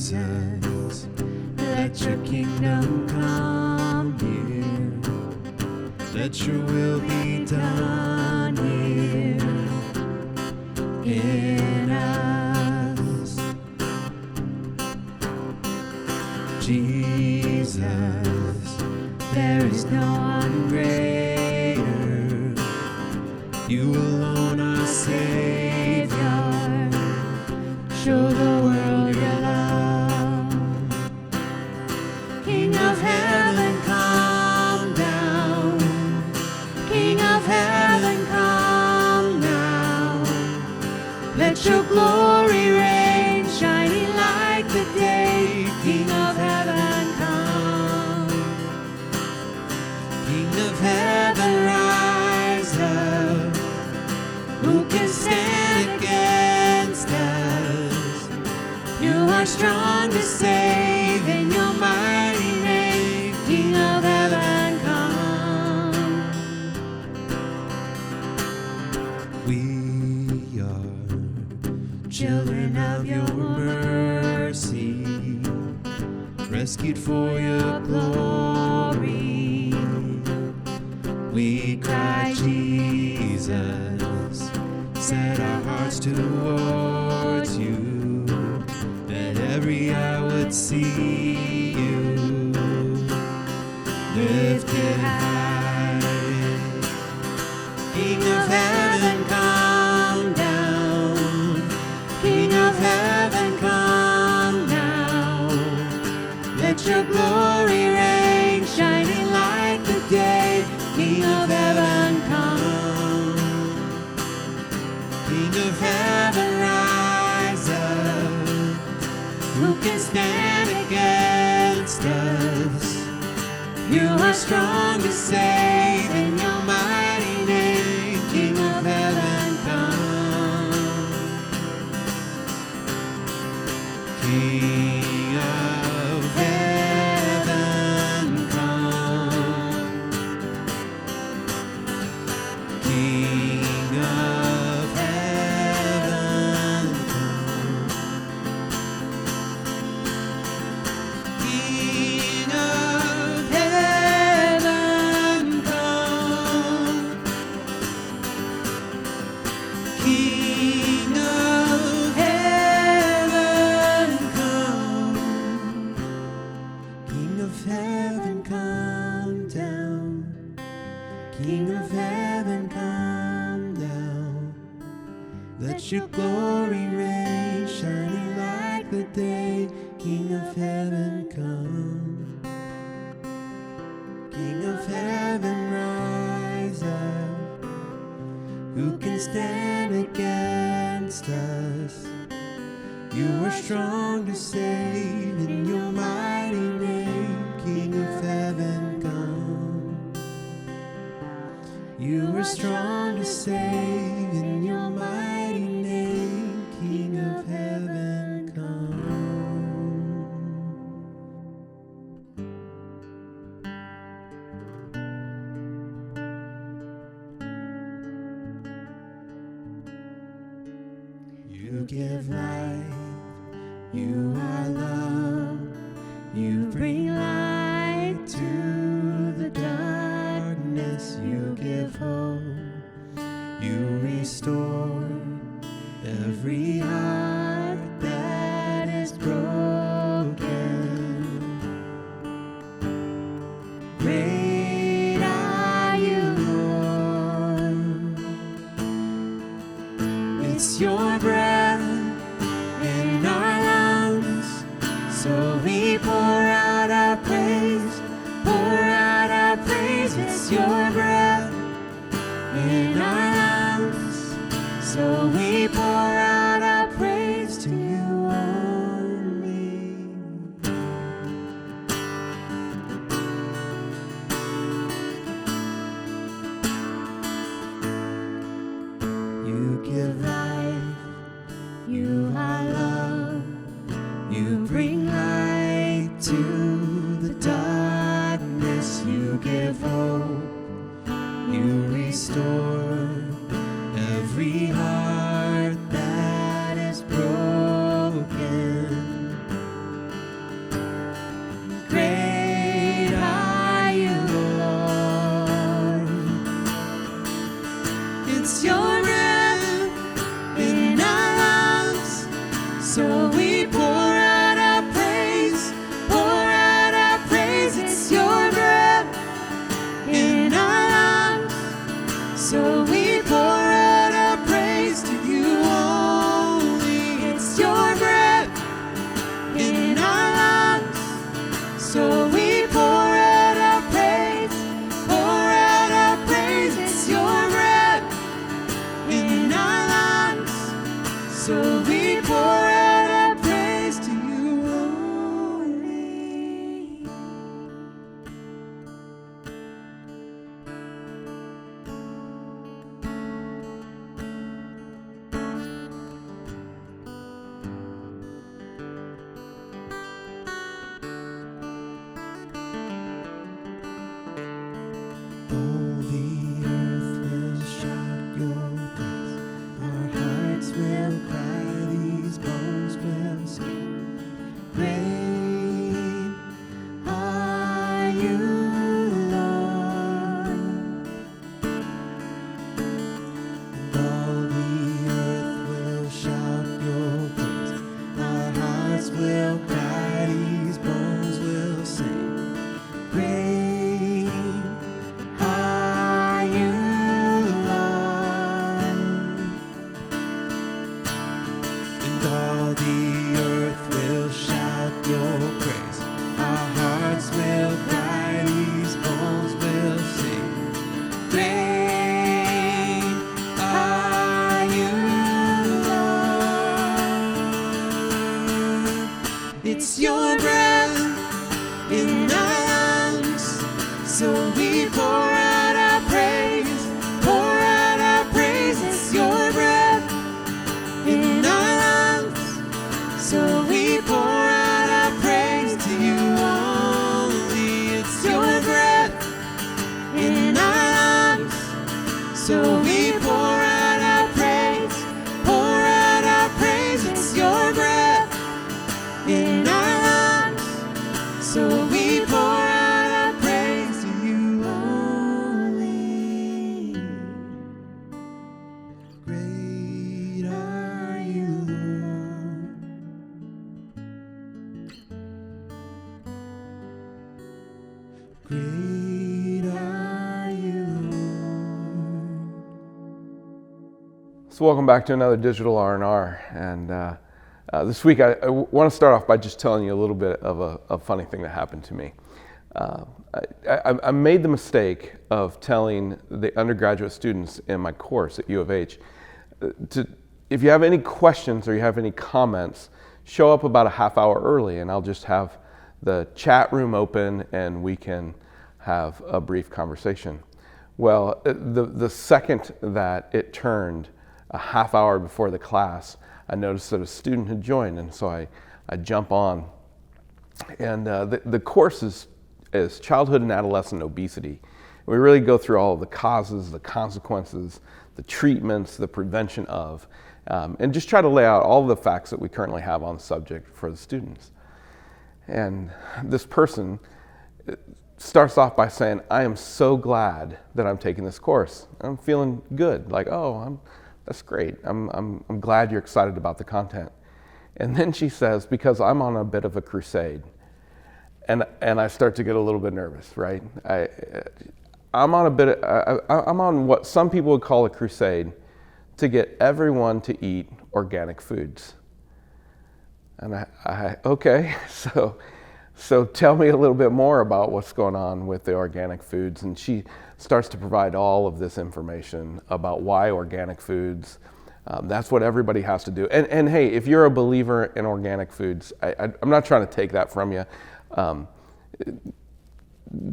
Jesus, let your kingdom come here. Let your will be done here in us. Jesus, there is no one greater. You alone are Savior. Show the world your love. King of heaven, come down. King of heaven, come now. Let your glory reign, shining like the day. King of heaven, come. King of heaven, rise up. Who can stand against us? You are strong to save in your mighty name. King of heaven, come. We are children of your mercy, rescued for your glory. We cry, Jesus, set our hearts towards you, that every eye would see you lifted high. King of heaven, come down. King of heaven, come now. Let your glory reign, shining like the day. King of heaven, come. King of heaven, rise up. Who can stand against us? You are strong to save in your mighty name. King of heaven, come. King of heaven, come. King of heaven, come. King of heaven, come. King of heaven, come. King of heaven, come down. King of heaven, come down. Let your glory reign, shining like the day. King of heaven, come. King of heaven, rise up. Who can stand against us? You are strong to save in your mighty name. King of heaven, come. You are strong to save in your mighty name. King of heaven, come. You give life, you are love, you bring light to the darkness, you give hope, you restore every heart that is broken. Great are you, Lord. It's your breath in our lungs, so we pour out our praise, pour out our praise. It's your breath in our lungs, so we pour out our praise to you only. You give life, you are love, you bring light to the darkness, you give hope, you restore every heart that is broken. Great are you, Lord. And all the earth will shout your praise. Our hearts will cry, these bones will sing. Great are you, Lord. And all the earth will shout your praise. Our hearts will cry, these bones will sing. Great are you, Lord. It's your breath in our lungs, so we pour out our praise, pour out our praise. It's your breath in our lungs, so we pour out our praise to you only. It's your breath in our lungs, so we pour out our praise, pour out our praise. It's your breath in our lungs, so we pour out our praise to you only. Great are you, Lord. Great are you, Lord. So welcome back to another Digital R&R, and this week I want to start off by just telling you a little bit of a funny thing that happened to me. I made the mistake of telling the undergraduate students in my course at U of H if you have any questions or you have any comments, show up about a half hour early and I'll just have the chat room open and we can have a brief conversation. Well, the second that it turned a half hour before the class, I noticed that a student had joined, and so I jump on. And the course is childhood and adolescent obesity. We really go through all of the causes, the consequences, the treatments, the prevention of, and just try to lay out all of the facts that we currently have on the subject for the students. And this person starts off by saying, I am so glad that I'm taking this course. I'm feeling good, like, that's great. I'm glad you're excited about the content. And then she says, because I'm on a bit of a crusade. And I start to get a little bit nervous, right? I'm on what some people would call a crusade to get everyone to eat organic foods. And okay, so tell me a little bit more about what's going on with the organic foods. And she starts to provide all of this information about why organic foods, that's what everybody has to do. And hey, if you're a believer in organic foods, I'm not trying to take that from you.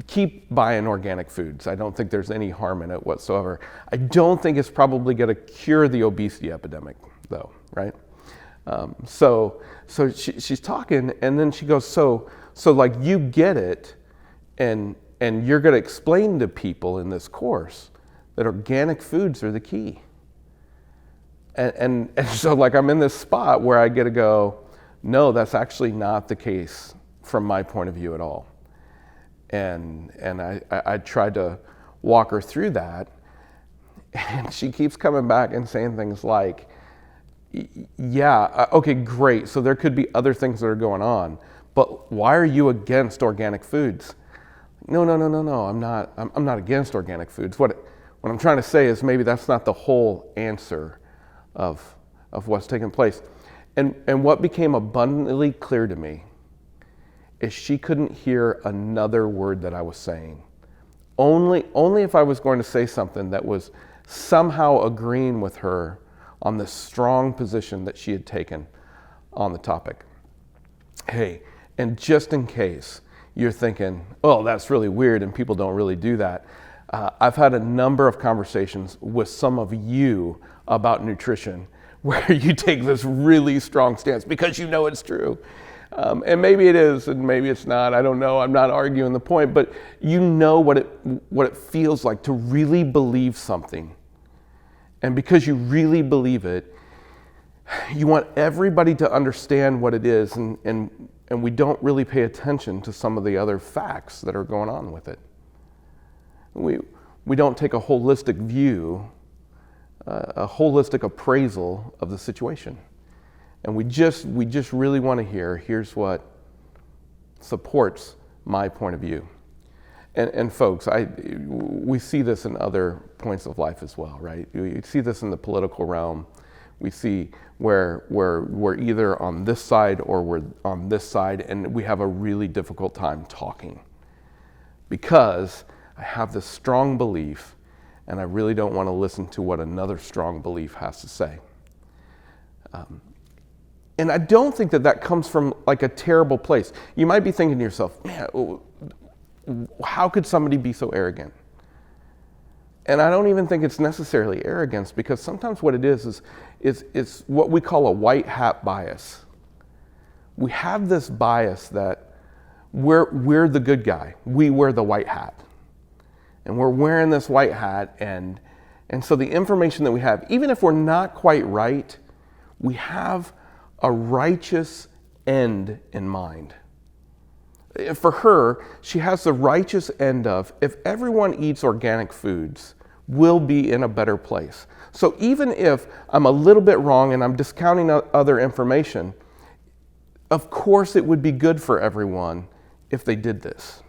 Keep buying organic foods. I don't think there's any harm in it whatsoever. I don't think it's probably going to cure the obesity epidemic, though, right? So she's talking, and then she goes, so like you get it, and you're going to explain to people in this course that organic foods are the key. And so like I'm in this spot where I get to go, no, that's actually not the case from my point of view at all. And I tried to walk her through that, and she keeps coming back and saying things like, yeah, okay, great, so there could be other things that are going on, but why are you against organic foods? No, I'm not against organic foods. What I'm trying to say is maybe that's not the whole answer of what's taking place. And what became abundantly clear to me is she couldn't hear another word that I was saying. Only if I was going to say something that was somehow agreeing with her on the strong position that she had taken on the topic. Hey, and just in case you're thinking, oh, that's really weird and people don't really do that, I've had a number of conversations with some of you about nutrition where you take this really strong stance because you know it's true. And maybe it is, and maybe it's not. I don't know. I'm not arguing the point, but you know what it feels like to really believe something. And because you really believe it, you want everybody to understand what it is. And we don't really pay attention to some of the other facts that are going on with it. We don't take a holistic view, a holistic appraisal of the situation. And we just really want to hear, here's what supports my point of view. And folks, we see this in other points of life as well, right? We see this in the political realm. We see where we're either on this side or we're on this side, and we have a really difficult time talking because I have this strong belief and I really don't want to listen to what another strong belief has to say. And I don't think that comes from like a terrible place. You might be thinking to yourself, man, how could somebody be so arrogant? And I don't even think it's necessarily arrogance, because sometimes what it is what we call a white hat bias. We have this bias that we're the good guy. We wear the white hat. And we're wearing this white hat, and so the information that we have, even if we're not quite right, we have a righteous end in mind. For her, she has the righteous end of, if everyone eats organic foods, we'll be in a better place. So even if I'm a little bit wrong and I'm discounting other information, of course it would be good for everyone if they did this.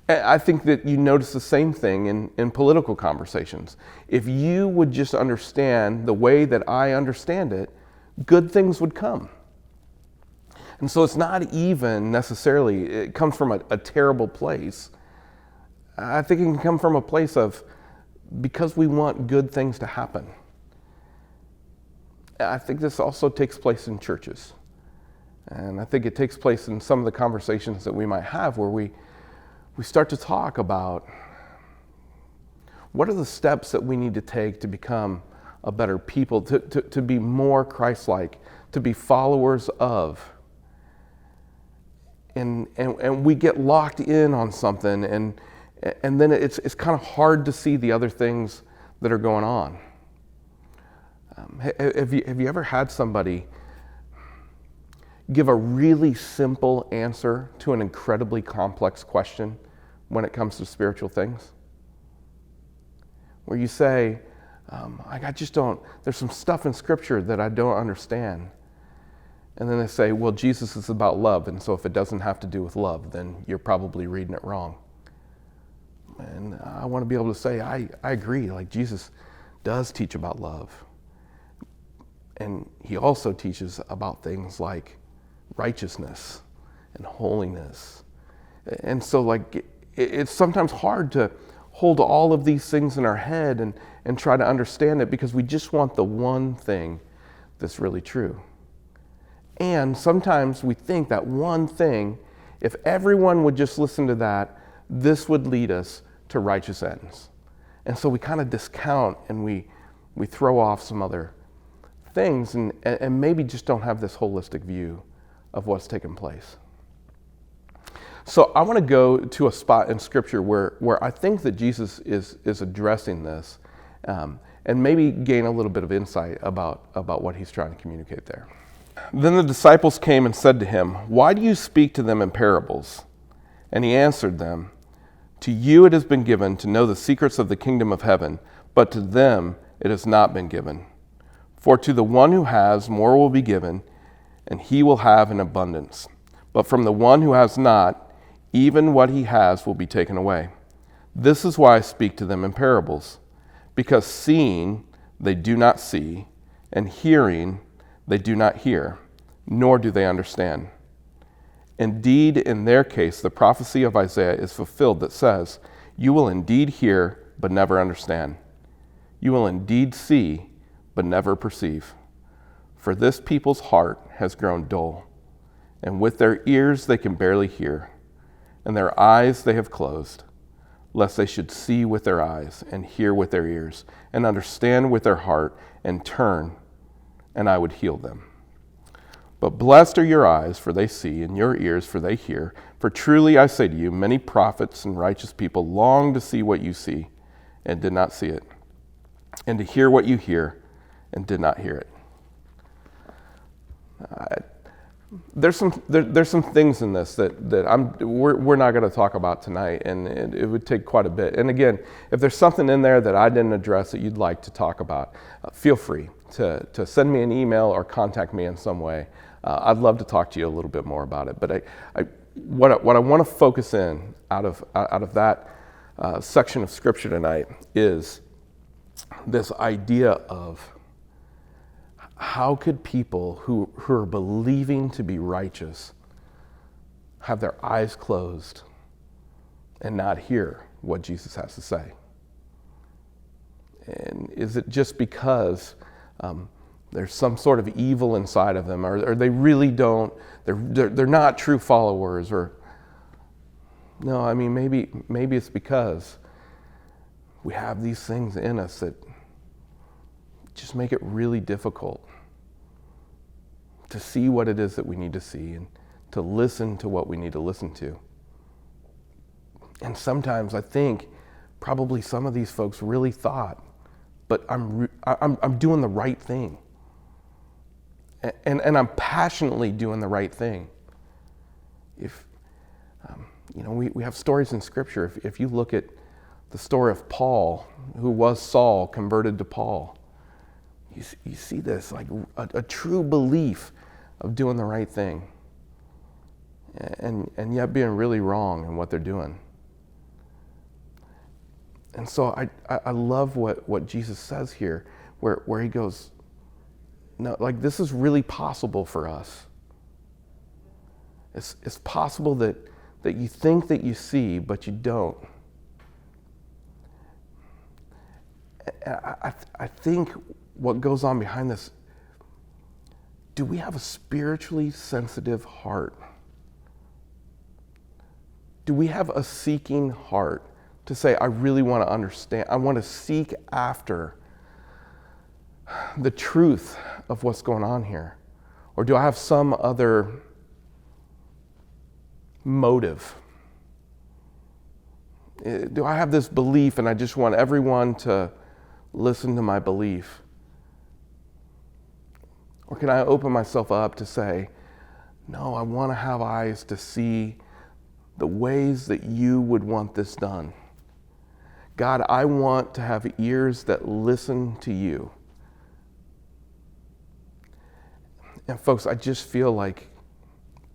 I think that you notice the same thing in political conversations. If you would just understand the way that I understand it, good things would come. And so it's not even necessarily, it comes from a terrible place. I think it can come from a place of, because we want good things to happen. I think this also takes place in churches. And I think it takes place in some of the conversations that we might have where we start to talk about what are the steps that we need to take to become a better people, to be more Christ-like, to be followers of. And we get locked in on something, and then it's kind of hard to see the other things that are going on. Have you ever had somebody give a really simple answer to an incredibly complex question when it comes to spiritual things? Where you say, I just don't, there's some stuff in Scripture that I don't understand. And then they say, well, Jesus is about love, and so if it doesn't have to do with love, then you're probably reading it wrong. And I want to be able to say, I agree, like Jesus does teach about love. And he also teaches about things like righteousness and holiness. And so like it's sometimes hard to hold all of these things in our head and try to understand it, because we just want the one thing that's really true. And sometimes we think that one thing, if everyone would just listen to that, this would lead us to righteous ends. And so we kind of discount and we throw off some other things and maybe just don't have this holistic view of what's taken place. So I want to go to a spot in Scripture where I think that Jesus is addressing this, and maybe gain a little bit of insight about what he's trying to communicate there. Then the disciples came and said to him, "Why do you speak to them in parables?" And he answered them, "To you it has been given to know the secrets of the kingdom of heaven, but to them it has not been given. For to the one who has, more will be given, and he will have in abundance. But from the one who has not, even what he has will be taken away. This is why I speak to them in parables, because seeing they do not see, and hearing they do not hear, nor do they understand. Indeed, in their case, the prophecy of Isaiah is fulfilled that says, 'You will indeed hear, but never understand. You will indeed see, but never perceive. For this people's heart has grown dull, and with their ears they can barely hear, and their eyes they have closed, lest they should see with their eyes, and hear with their ears, and understand with their heart, and turn, and I would heal them. But blessed are your eyes, for they see, and your ears, for they hear. For truly I say to you, many prophets and righteous people long to see what you see, and did not see it, and to hear what you hear, and did not hear it." there's some things in this that we're not going to talk about tonight, and it would take quite a bit. And again, if there's something in there that I didn't address that you'd like to talk about, feel free to send me an email or contact me in some way. I'd love to talk to you a little bit more about it. But what I want to focus in out of that section of Scripture tonight is this idea of how could people who are believing to be righteous have their eyes closed and not hear what Jesus has to say? And is it just because there's some sort of evil inside of them, or they really don't, they're not true followers? Or no, I mean, maybe it's because we have these things in us that just make it really difficult to see what it is that we need to see and to listen to what we need to listen to. And sometimes I think probably some of these folks really thought, but I'm doing the right thing. And I'm passionately doing the right thing. If, we have stories in Scripture. If you look at the story of Paul, who was Saul, converted to Paul, you see this, like a true belief of doing the right thing, and yet being really wrong in what they're doing. And so I love what Jesus says here, where he goes, no, like this is really possible for us. It's possible that you think that you see, but you don't. I think what goes on behind this, do we have a spiritually sensitive heart? Do we have a seeking heart to say, I really want to understand, I want to seek after the truth of what's going on here? Or do I have some other motive? Do I have this belief and I just want everyone to listen to my belief? Or can I open myself up to say, no, I want to have eyes to see the ways that you would want this done. God, I want to have ears that listen to you. And folks, I just feel like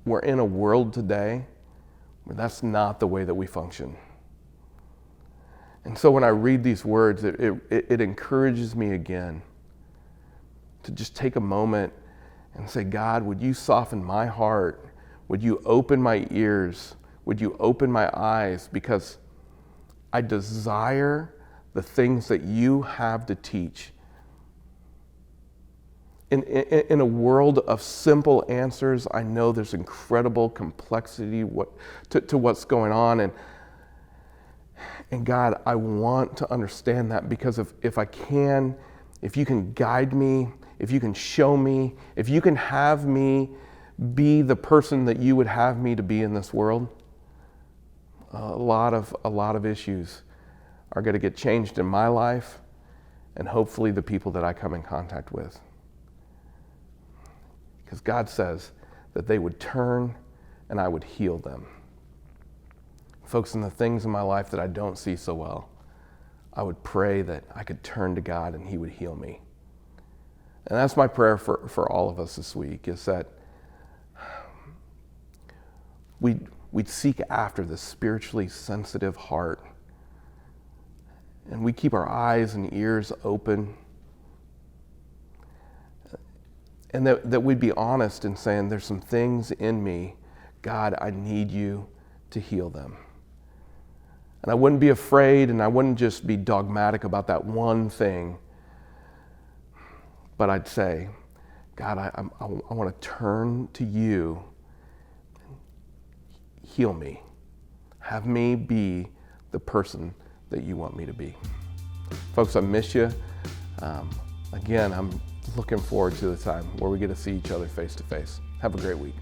we're in a world today where that's not the way that we function. And so when I read these words, it encourages me again to just take a moment and say, God, would you soften my heart? Would you open my ears? Would you open my eyes? Because I desire the things that you have to teach. In a world of simple answers, I know there's incredible complexity to what's going on. And God, I want to understand that, because if you can guide me, if you can show me, if you can have me be the person that you would have me to be in this world, a lot of issues are going to get changed in my life, and hopefully the people that I come in contact with. Because God says that they would turn and I would heal them. Folks, in the things in my life that I don't see so well, I would pray that I could turn to God and He would heal me. And that's my prayer for all of us this week, is that we'd seek after this spiritually sensitive heart, and we keep our eyes and ears open, and that we'd be honest in saying, there's some things in me, God, I need you to heal them. And I wouldn't be afraid, and I wouldn't just be dogmatic about that one thing, but I'd say, God, I want to turn to you. Heal me. Have me be the person that you want me to be. Folks, I miss you. Again, I'm looking forward to the time where we get to see each other face to face. Have a great week.